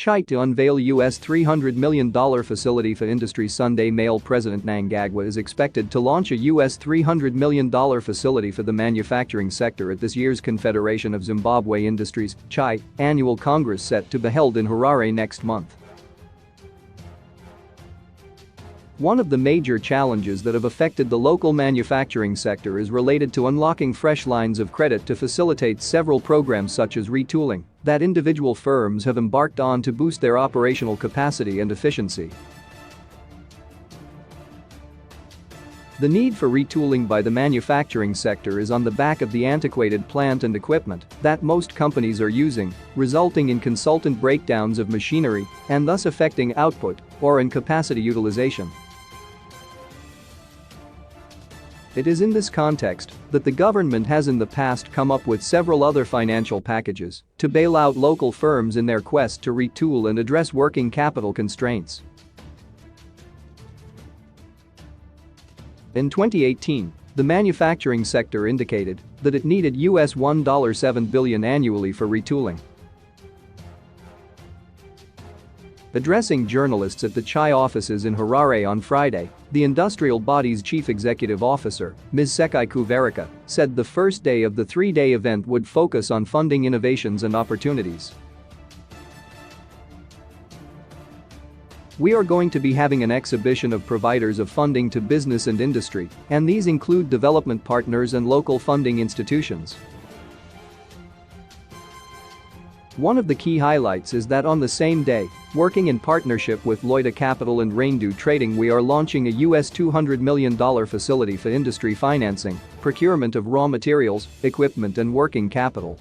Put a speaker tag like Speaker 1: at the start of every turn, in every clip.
Speaker 1: Chai to unveil US $300 million facility for industry. Sunday Mail. President Mnangagwa is expected to launch a US $300 million facility for the manufacturing sector at this year's Confederation of Zimbabwe Industries (CZI) annual Congress set to be held in Harare next month. One of the major challenges that have affected the local manufacturing sector is related to unlocking fresh lines of credit to facilitate several programs such as retooling that individual firms have embarked on to boost their operational capacity and efficiency. The need for retooling by the manufacturing sector is on the back of the antiquated plant and equipment that most companies are using, resulting in consultant breakdowns of machinery and thus affecting output or in capacity utilization. It is in this context that the government has in the past come up with several other financial packages to bail out local firms in their quest to retool and address working capital constraints. In 2018, the manufacturing sector indicated that it needed US $1.7 billion annually for retooling. Addressing journalists at the CZI offices in Harare on Friday, the industrial body's chief executive officer, Ms. Sekai Kuverika, said the first day of the three-day event would focus on funding innovations and opportunities. We are going to be having an exhibition of providers of funding to business and industry, and these include development partners and local funding institutions. One of the key highlights is that on the same day, working in partnership with Loida Capital and Raindew Trading, we are launching a US $200 million facility for industry financing, procurement of raw materials, equipment and working capital.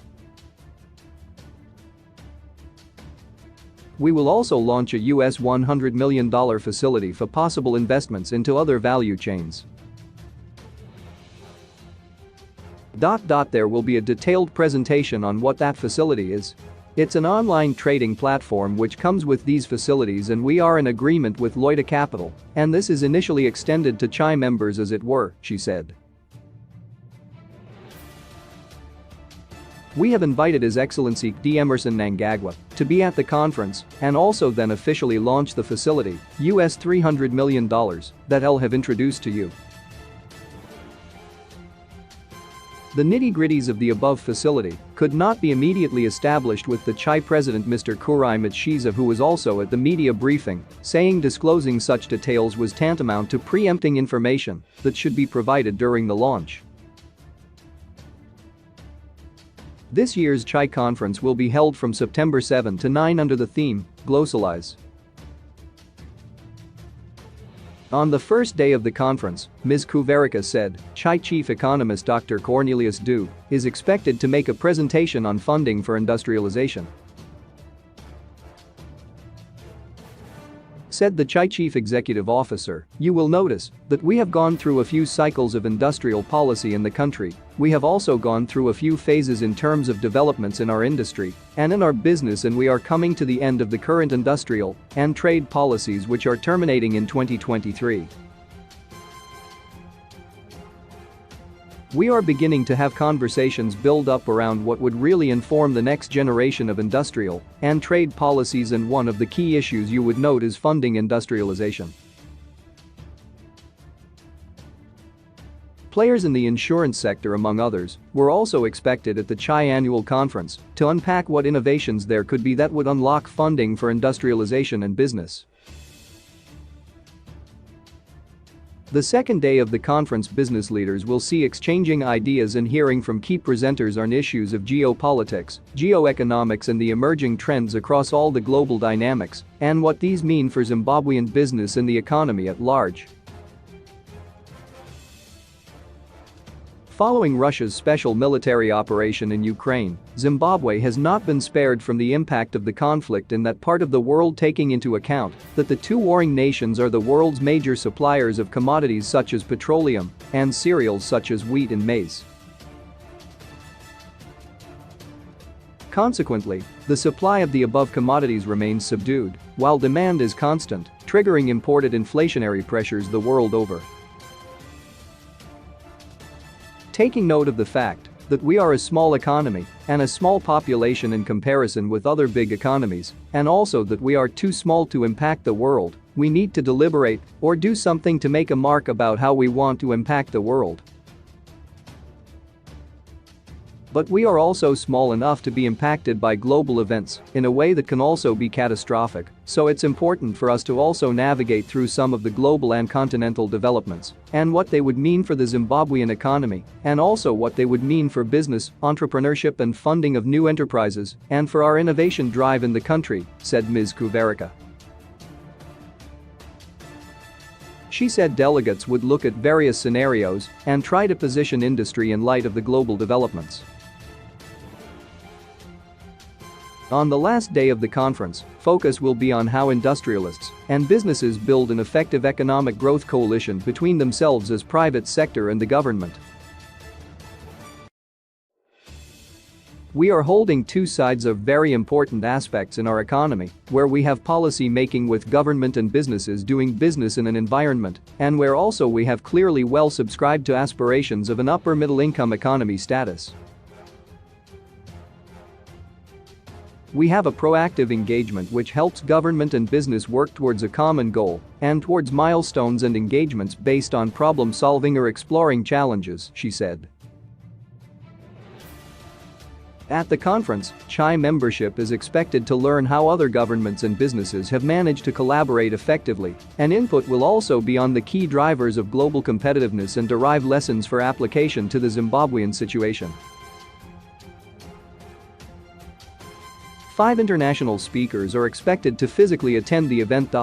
Speaker 1: We will also launch a US $100 million facility for possible investments into other value chains. There will be a detailed presentation on what that facility is. It's an online trading platform which comes with these facilities, and we are in agreement with Loida Capital, and this is initially extended to CZI members as it were, she said. We have invited His Excellency D. Emmerson Mnangagwa to be at the conference and also then officially launch the facility, US $300 million, that I'll have introduced to you. The nitty-gritties of the above facility could not be immediately established with the CZI president Mr. Kurai Matshiza, who was also at the media briefing, saying disclosing such details was tantamount to preempting information that should be provided during the launch. This year's CZI conference will be held from September 7 to 9 under the theme, Globalize. On the first day of the conference, Ms. Kuverika said, CZI chief economist Dr. Cornelius Dube is expected to make a presentation on funding for industrialization. Said the CZI chief executive officer, you will notice that we have gone through a few cycles of industrial policy in the country. We have also gone through a few phases in terms of developments in our industry and in our business, and we are coming to the end of the current industrial and trade policies which are terminating in 2023. We are beginning to have conversations build up around what would really inform the next generation of industrial and trade policies, and one of the key issues you would note is funding industrialization. Players in the insurance sector, among others, were also expected at the CZI annual conference to unpack what innovations there could be that would unlock funding for industrialization and business. The second day of the conference, business leaders will see exchanging ideas and hearing from key presenters on issues of geopolitics, geoeconomics and the emerging trends across all the global dynamics and what these mean for Zimbabwean business and the economy at large. Following Russia's special military operation in Ukraine, Zimbabwe has not been spared from the impact of the conflict in that part of the world, taking into account that the two warring nations are the world's major suppliers of commodities such as petroleum and cereals such as wheat and maize. Consequently, the supply of the above commodities remains subdued, while demand is constant, triggering imported inflationary pressures the world over. Taking note of the fact that we are a small economy and a small population in comparison with other big economies, and also that we are too small to impact the world. We need to deliberate or do something to make a mark about how we want to impact the world. But we are also small enough to be impacted by global events in a way that can also be catastrophic, so it's important for us to also navigate through some of the global and continental developments and what they would mean for the Zimbabwean economy, and also what they would mean for business, entrepreneurship and funding of new enterprises, and for our innovation drive in the country, said Ms. Kuverica. She said delegates would look at various scenarios and try to position industry in light of the global developments. On the last day of the conference, focus will be on how industrialists and businesses build an effective economic growth coalition between themselves as private sector and the government. We are holding two sides of very important aspects in our economy, where we have policy making with government and businesses doing business in an environment, and where also we have clearly well subscribed to aspirations of an upper middle income economy status. We have a proactive engagement which helps government and business work towards a common goal and towards milestones and engagements based on problem solving or exploring challenges, she said. At the conference, CHI membership is expected to learn how other governments and businesses have managed to collaborate effectively, and input will also be on the key drivers of global competitiveness and derive lessons for application to the Zimbabwean situation. 5 international speakers are expected to physically attend the event.